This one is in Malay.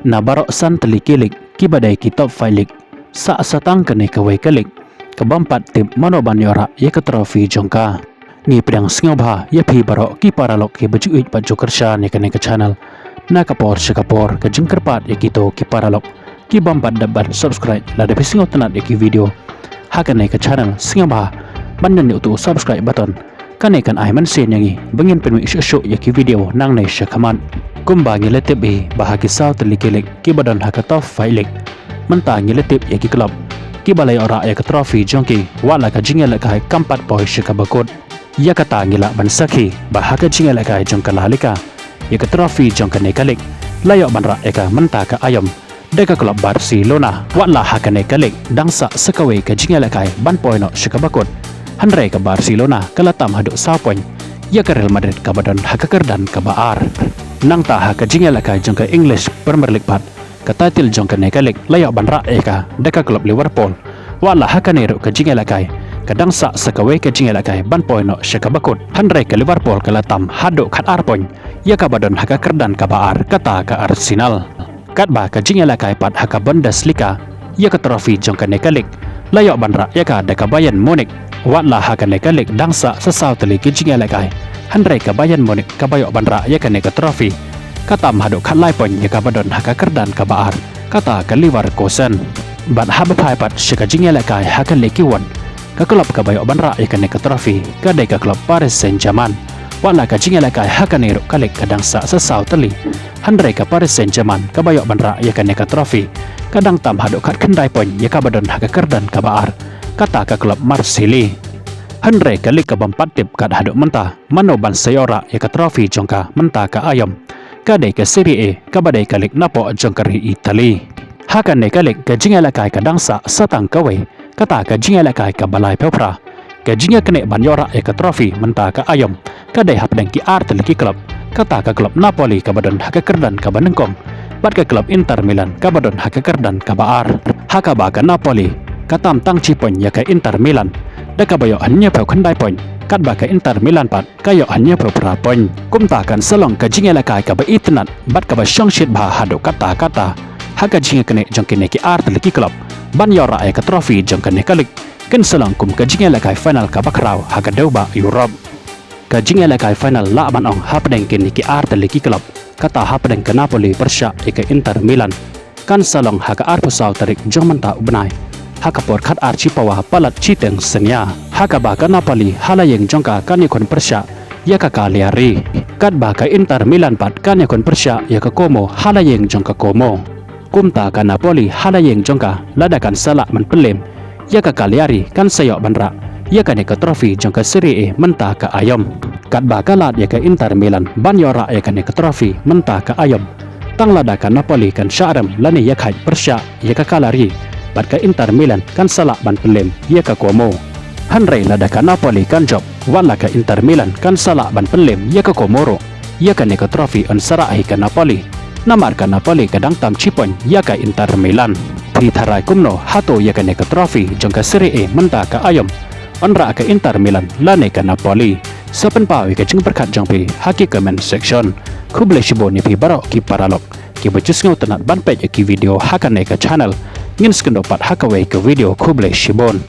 na barok san telikilik ki badai ki top failik sa satang kene kawai kalik kabampat tip manoban yora ye ke trofi jongka ni pedang singobha ye phi barok ki paralok ki bajuit baju kersha ne kene ke channel na kapor sekapor ke jengkerpat ye kito ki paralok ki bampat dapat subscribe la de singot tanat ye ki video hakane ke channel singobha bandan ni utu subscribe button kane kan ai man sen yangi bengin penwi shu ye ki video nang nei shakaman kumba ngi letep e bahagi saw telikelek ki badan hakatof failik menta ngi letep ye ki club ki balai ora ye ke trophy jongki wala ka jingel ka kampat poi shikabakot ya kata ngila ban sakhi bahaka jingel ka jongkalalika ye ke trophy jongkane kalik layok banra ye ka menta ka ayam deka club Barcelona wala hakane kalik dangsa sekawe ka jingel ka ban poi no shikabakot Handrai ke Barcelona kalatam haduk sapoin ya ke Real Madrid ka badan hakakerdan ka baar nang ta haka jingel ka jongka English Premier League pat katatil jongka nekalik layak banra eka deka klub Liverpool wala hakane ru ka jingel ka kadang sa sekawe ka jingel ka ban poino shakabakut Handrai ke Liverpool kalatam haduk khat arpoin ya ka badan hakakerdan ka baar kata ka Arsenal katba ka jingel ka pat haka Bundesliga ya ka trofi jongka nekalik layak banra eka deka Bayern Munich watlah hakane kalik dangsa sesau teli kijing elekai Handrai ka Bayern Munich ka bayok banra ya kane ka trofi katam haduk khat lai pon ya ka badon haka kerdan ka baar kata ka Leverkusen bat habapai pat shika jing elekai haka lekiwan ka klub ka bayok banra ya kane ka trofi ka dai ka klub Paris Saint-Germain watlah ka jing elekai haka ne kalik ka dangsa sesau teli Handrai ka Paris Saint-Germain ka bayok banra ya kane ka trofi kadang tam haduk khat kendai pon ya ka badon haka kerdan ka baar kata ka klub Marseille Handrai kalik ka bampat tip kat haduk menta manoban sayora ya ka trofi jongka menta ka ayam kadai ka Serie A ka badai kalik napo jongkari Itali hakan ne kalik ka jingela kai ka dangsa satang kawe kata ka jingela kai ka balai pepra ka jinga kene banyora ya ka trofi menta ka ayam kadai hapdeng ki art leki klub kata ka klub Napoli ka badan hakakerdan ka banengkong bat ka klub Inter Milan ka badan hakakerdan ka baar hakaba ka Napoli katam tang cipon ya ka Inter Milan deka bayo hanya pau kandai pon kat ba ka Inter Milan pat kayo hanya pau prapon kumta kan selong ka jingela ka ba itnat bat ka ba shongshit ba hado kata haka jinga kene jongkene ki art leki club ban yora ya ka trofi jongkene kalik ken selong kum ka jingela ka final ka bakrau haka deuba Europe ka jingela ka final la ban ong hapdeng ken ki art leki club kata hapdeng ka Napoli persya ka Inter Milan kan selong haka art pusau tarik jongmanta ubnai haka por khat archi pawa palat chiteng senya haka ba ka Napoli halayeng jongka kan yakon persya ya ka Cagliari kat ba ka Inter Milan pat kan yakon persya ya ka Como halayeng jongka Como kumta ka Napoli halayeng jongka ladakan salak man pelem ya ka Cagliari kan sayok banra ya ka ne ka trofi jongka Serie A menta ka ayam kat ba ka lat ya ka Inter Milan ban yora ya ka ne ka trofi menta ka ayam tang ladakan Napoli kan syarem lani ya khai persya ya ka Cagliari bat ka Inter Milan kan salak ban pelem ya ka Como Handrai lada ka Napoli kan job wala ka Inter Milan kan salak ban pelem ya ka Komoro ya ka ne ka trofi on sarai ka Napoli namar ka Napoli kadang tam cipon ya ka Inter Milan pri tharai kumno hato ya ka ne ka trofi jongka Serie A menta ka ayam onra ka Inter Milan lane ka Napoli sapen pau ka jing berkat jongpi haki comment section kuble shibon ni pi barok ki paralok ki bacus ngau tenat ban page ki video hakane ka channel ngin skendopat hakawai ke video kuble shibon